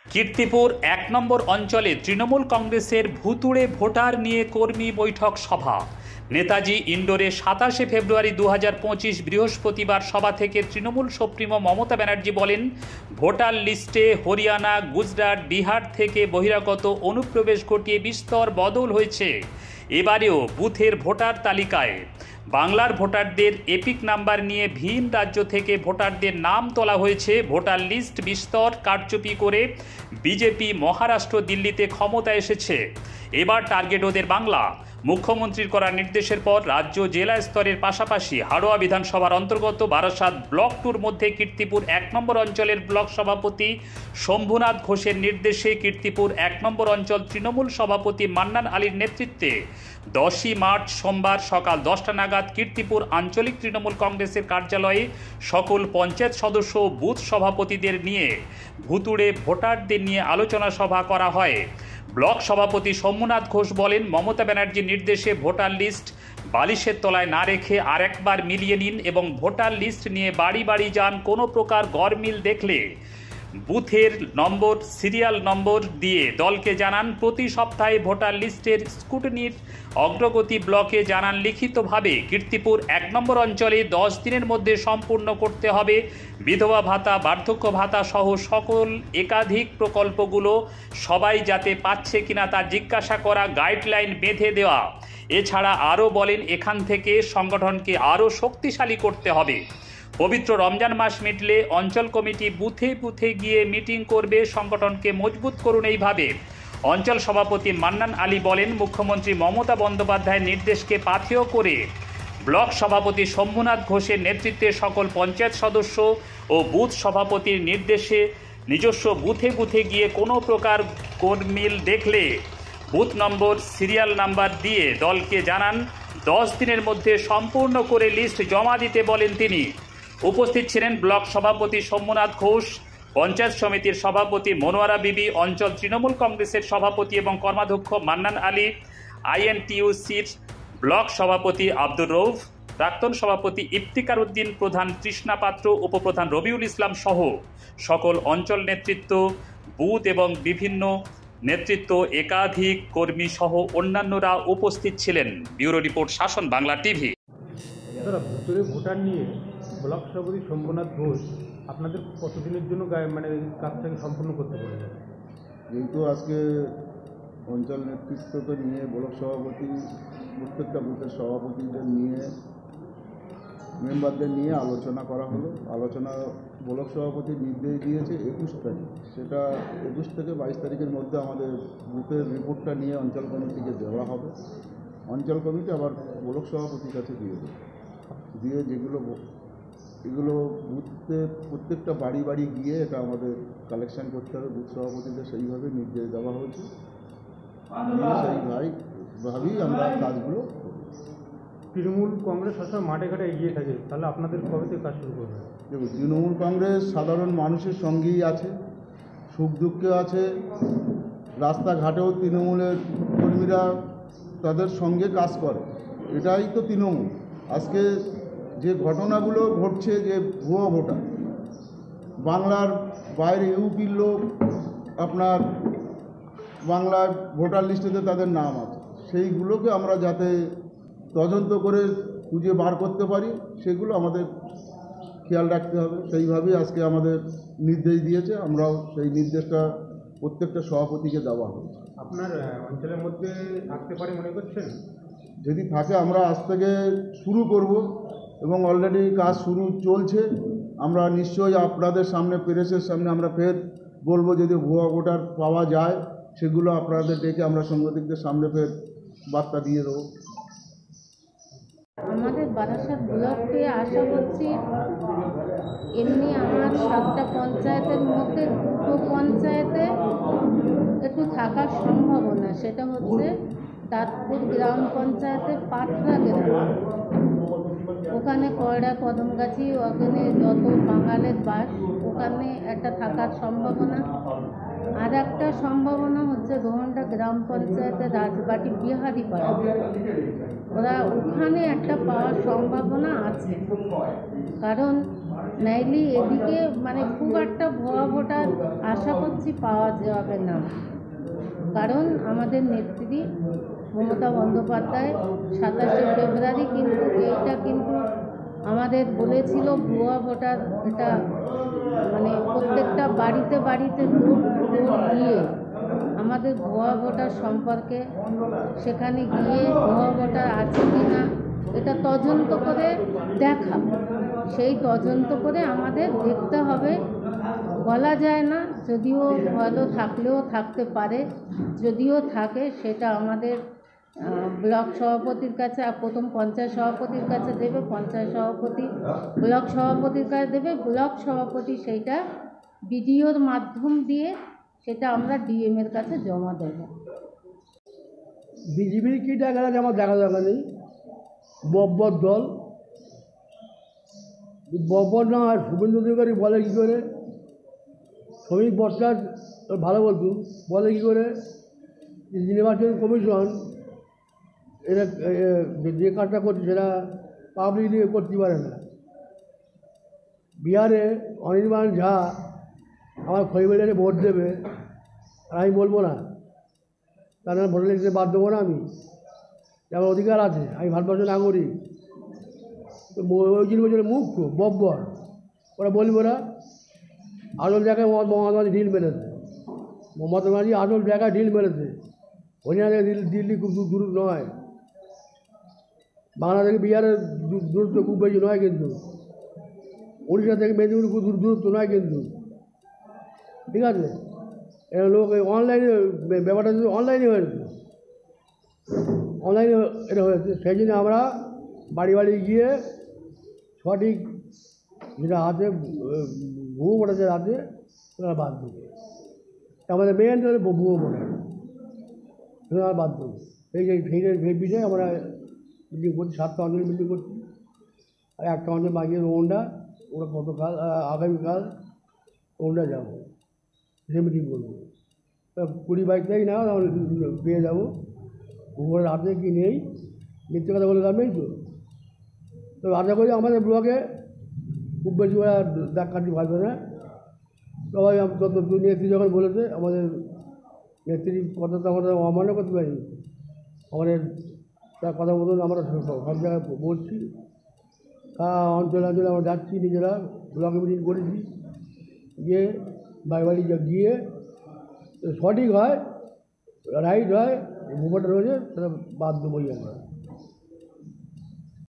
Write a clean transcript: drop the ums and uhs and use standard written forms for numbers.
কীর্তিপুর ১ নম্বর অঞ্চলে তৃণমূল কংগ্রেসের ভুতুড়ে ভোটার নিয়ে কর্মী বৈঠক সভা। নেতাজি ইন্ডোরে ২৭শে ফেব্রুয়ারি ২০২৫ বৃহস্পতিবার সভা থেকে তৃণমূল সুপ্রিমো মমতা ব্যানার্জি বলেন, ভোটার লিস্টে হরিয়ানা, গুজরাট, বিহার থেকে বহিরাগত অনুপ্রবেশ ঘটিয়ে বিস্তর বদল হয়েছে। এবারেও বুথের ভোটার তালিকায় বাংলার ভোটারদের এপিক নাম্বার নিয়ে ভিন রাজ্য থেকে ভোটারদের নাম তোলা হয়েছে। ভোটার লিস্ট বিস্তর কারচুপি করে বিজেপি মহারাষ্ট্র, দিল্লিতে ক্ষমতা এসেছে। এবার টার্গেট ওদের বাংলা। মুখ্যমন্ত্রীর করা নির্দেশের পর রাজ্য জেলা স্তরের পাশাপাশি হাড়োয়া বিধানসভার অন্তর্গত বারাসাত ব্লক 2-র মধ্যে কীর্তিপুর ১ নম্বর অঞ্চলের ব্লক সভাপতি শম্ভুনাথ ঘোষের নির্দেশে কীর্তিপুর ১ নম্বর অঞ্চল তৃণমূল সভাপতি মান্নান আলীর নেতৃত্বে 10ই মার্চ সোমবার সকাল 10টা নাগাদ কীর্তিপুর আঞ্চলিক তৃণমূল কংগ্রেসের কার্যালয়ে সকল পঞ্চায়েত সদস্য ও বুথ সভাপতিদের নিয়ে ভুতুড়ে ভোটারদের নিয়ে আলোচনা সভা করা হয়। ব্লক সভাপতি শম্ভুনাথ ঘোষ বলেন, মমতা ব্যানার্জির নির্দেশে ভোটার লিস্ট বালিশের তলায় না রেখে আরেকবার মিলিয়ে নিন এবং ভোটার লিস্ট নিয়ে বাড়ি বাড়ি যান। কোনো প্রকার গরমিল দেখলে বুথের নম্বর, সিরিয়াল নম্বর দিয়ে দলকে জানান। প্রতি সপ্তাহে ভোটার লিস্টের স্ক্রুটিনির অগ্রগতি ব্লকে জানান লিখিতভাবে। কীর্তিপুর ১ নম্বর অঞ্চলে 10 দিনের মধ্যে সম্পূর্ণ করতে হবে। বিধবা ভাতা, বার্ধক্য ভাতা সহ সকল একাধিক প্রকল্পগুলো সবাই যাতে পাচ্ছে কিনা তা জিজ্ঞাসা করা, গাইডলাইন বেঁধে দেওয়া। এছাড়া আরও বলেন, এখান থেকে সংগঠনকে আরও শক্তিশালী করতে হবে। পবিত্র রমজান মাস মিটলে অঞ্চল কমিটি বুথে বুথে গিয়ে মিটিং করবে। সংগঠনকে মজবুত করুন। এইভাবে অঞ্চল সভাপতি মান্নান আলী বলেন, মুখ্যমন্ত্রী মমতা বন্দ্যোপাধ্যায়ের নির্দেশকে পাথেয় করে ব্লক সভাপতি শম্ভুনাথ ঘোষের নেতৃত্বে সকল পঞ্চায়েত সদস্য ও বুথ সভাপতির নির্দেশে নিজস্ব বুথে বুথে গিয়ে কোনো প্রকার গোলমিল দেখলে বুথ নম্বর, সিরিয়াল নাম্বার দিয়ে দলকে জানান। 10 দিনের মধ্যে সম্পূর্ণ করে লিস্ট জমা দিতে বলেন তিনি। উপস্থিত ছিলেন ব্লক সভাপতি শম্ভুনাথ ঘোষ, পঞ্চায়েত সমিতির সভাপতি মনোয়ারা বিবি, অঞ্চল তৃণমূল কংগ্রেসের সভাপতি এবং কর্মাধ্যক্ষ মান্নান আলী, আইএনটিইউসির ব্লক সভাপতি আব্দুর রউফ, প্রাক্তন সভাপতি ইফতিকার উদ্দিন, প্রধান তৃষ্ণা পাত্র, উপপ্রধান রবিউল ইসলাম সহ সকল অঞ্চল নেতৃত্ব, বুথ এবং বিভিন্ন নেতৃত্ব, একাধিক কর্মী সহ অন্যান্যরা উপস্থিত ছিলেন। ব্যুরো রিপোর্ট, শাসন বাংলা টিভি। ভুতুড়ে ভোটার নিয়ে ব্লক সভাপতি শম্ভুনাথ ঘোষ আপনাদের কতদিনের জন্য কাজটাকে সম্পূর্ণ করতে পারবেন? যেহেতু আজকে অঞ্চল নেতৃত্বকে নিয়ে ব্লক সভাপতি, প্রত্যেকটা বুথের সভাপতিদের নিয়ে, মেম্বারদের নিয়ে আলোচনা করা হলো। আলোচনা ব্লক সভাপতি নির্দেশ দিয়েছে 21 তারিখ, সেটা 21 থেকে 22 তারিখের মধ্যে আমাদের বুথের রিপোর্টটা নিয়ে অঞ্চল কমিটিকে দেওয়া হবে। অঞ্চল কমিটি আবার ব্লক সভাপতির কাছে দিয়ে দেবে, দিয়ে এগুলো বুথে প্রত্যেকটা বাড়ি বাড়ি গিয়ে এটা আমাদের কালেকশন করতে হবে। বুথ সভাপতিদের সেইভাবে নির্দেশ দেওয়া হয়েছে, সেইভাবেই আমরা কাজগুলো। তৃণমূল কংগ্রেস সবসময় মাঠে ঘাটে এগিয়ে থাকে, তাহলে আপনাদের কবে থেকে কাজ শুরু করবে? দেখুন, তৃণমূল কংগ্রেস সাধারণ মানুষের সঙ্গেই আছে, সুখ দুঃখে আছে। রাস্তাঘাটেও তৃণমূলের কর্মীরা তাদের সঙ্গে কাজ করে, এটাই তো তৃণমূল। আজকে যে ঘটনাগুলো ঘটছে, যে ভুয়ো ভোটার, বাংলার বাইরে ইউপির লোক আপনার বাংলার ভোটার লিস্টেতে তাদের নাম আছে, সেইগুলোকে আমরা যাতে তদন্ত করে খুঁজে বার করতে পারি, সেগুলো আমাদের খেয়াল রাখতে হবে। সেইভাবেই আজকে আমাদের নির্দেশ দিয়েছে, আমরাও সেই নির্দেশটা প্রত্যেকটা সভাপতিকে দেওয়া হয়েছে। আপনার অঞ্চলের মধ্যে থাকতে পারে মনে করছেন? যদি থাকে আমরা আজ থেকে শুরু করব এবং অলরেডি কাজ শুরু চলছে। আমরা নিশ্চয়ই আপনাদের সামনে, প্রেসের সামনে আমরা ফের বলবো, যদি ভুয়া ভোটার পাওয়া যায় সেগুলো আপনাদের ডেকে আমরা সাংবাদিকদের সামনে ফের বার্তা দিয়ে দেবো। আমাদের বারাসাত ব্লকে আশা করছি, এমনি আমার 7টা পঞ্চায়েতের মধ্যে 2টো পঞ্চায়েতে একটু থাকার সম্ভাবনা, সেটা হচ্ছে তাঁতপুর গ্রাম পঞ্চায়েতের পাটরা গ্রাম, ওখানে কয়রা কদমগাছি, ওখানে যত বাঙালির বাস, ওখানে একটা থাকার সম্ভাবনা। আর একটা সম্ভাবনা হচ্ছে ঘোহন্ডা গ্রাম পঞ্চায়েতের রাজবাটি বিহারি পাড়া, ওরা ওখানে একটা পাওয়ার সম্ভাবনা আছে। কারণ নাইলে এদিকে মানে খুব একটা ভুয়া ভোটার আশা করছি পাওয়া যাবে না, কারণ আমাদের নেত্রী মমতা বন্দ্যোপাধ্যায় 27শে ফেব্রুয়ারি কিন্তু আমাদের বলেছিল ভুয়া ভোটার, এটা মানে প্রত্যেকটা বাড়িতে বাড়িতে ভোট দিয়ে আমাদের ভুয়া ভোটার সম্পর্কে সেখানে গিয়ে ভুয়া ভোটার আছে কি না এটা তদন্ত করে দেখা, সেই তদন্ত করে আমাদের দেখতে হবে। বলা যায় না, যদিও হয়তো থাকলেও থাকতে পারে, যদিও থাকে সেটা আমাদের ব্লক সভাপতির কাছে প্রথম পঞ্চায়েত সভাপতির কাছে দেবে, পঞ্চায়েত সভাপতি ব্লক সভাপতির কাছে দেবে, ব্লক সভাপতি সেইটা বিডিওর মাধ্যম দিয়ে সেটা আমরা ডিএমের কাছে জমা দেবো। বিজেপির কী টাকা আছে আমার দেখা দরকার নেই। বব্বর দল, বব্বর না আর শুভেন্দু অধিকারী বলে কী করে, শ্রমিক ভট্টাচার্য ভালো বলতো, বলে কী করে নির্বাচন কমিশন এরা যে কাজটা করছে সেটা পাবলিক নিয়ে করতে পারে না। বিহারে অনির্বাণ ঝা আমার খৈবেড়ে ভোট দেবে আর আমি বলবো না, তার ভোট লিখতে বাদ দেবো না, আমি আমার অধিকার আছে, আমি ভারতবর্ষের নাগরিক। তো ওই জন্য বলছিল মুখ বব্বর, ওরা বলবো না। আসল জায়গায় মমতা ব্যানার্জি ঢিল মেরেছে, মমতা ব্যানার্জি আসল জায়গায় ঢিল মেরেছে। হরিয়ানা দিল্লি খুব দূর নয়, বাংলা থেকে বিহারের দূরত্ব খুব বেশি নয়, কিন্তু উড়িষ্যা থেকে মেদিনীপুর খুব দূরত্ব নয় কিন্তু, ঠিক আছে। এরা লোক অনলাইনে ব্যাপারটা অনলাইনে হয়েছে, অনলাইনে এটা হয়েছে। সেই জন্য আমরা বাড়ি বাড়ি গিয়ে সঠিক যেটা আছে ভুয়ো ভোটারদের আছে ওরা বাদ দেবো। আমাদের মেন হলে ভুয়ো ভোটার, আমরা বাদ দেবো। সেই বিষয়ে আমরা মিটিং করছি, 7টা অঞ্চলে মিটিং করছি, আর একটা অঞ্চল বাকি রোনডা, ওরা গতকাল আগামীকাল রোনডা যাবো, সে মিটিং করবো। 20-22 তারিখ না পেয়ে যাবো। ভূগোলের হাতে কি নেই, মিথ্যে কথা বলে লাভ নেই তো। তো আশা করি আমাদের ব্লকে খুব বেশি ওরা দাগ কাটি ভাববে না। সবাই যত নেত্রী যখন বলেছে, আমাদের নেত্রীর কথা তো আমরা অমান্য করতে পারিনি। আমাদের তার কথা মতন আমরা সব জায়গায় বলছি, অঞ্চলে অঞ্চলে আমরা যাচ্ছি, নিজেরা ব্লকে মিটিং করেছি, গিয়ে বাড়ি বাড়ি গিয়ে সঠিক হয়, রাইট হয়, ভোটার রয়েছে সেটা বাদ দেবোই আমরা।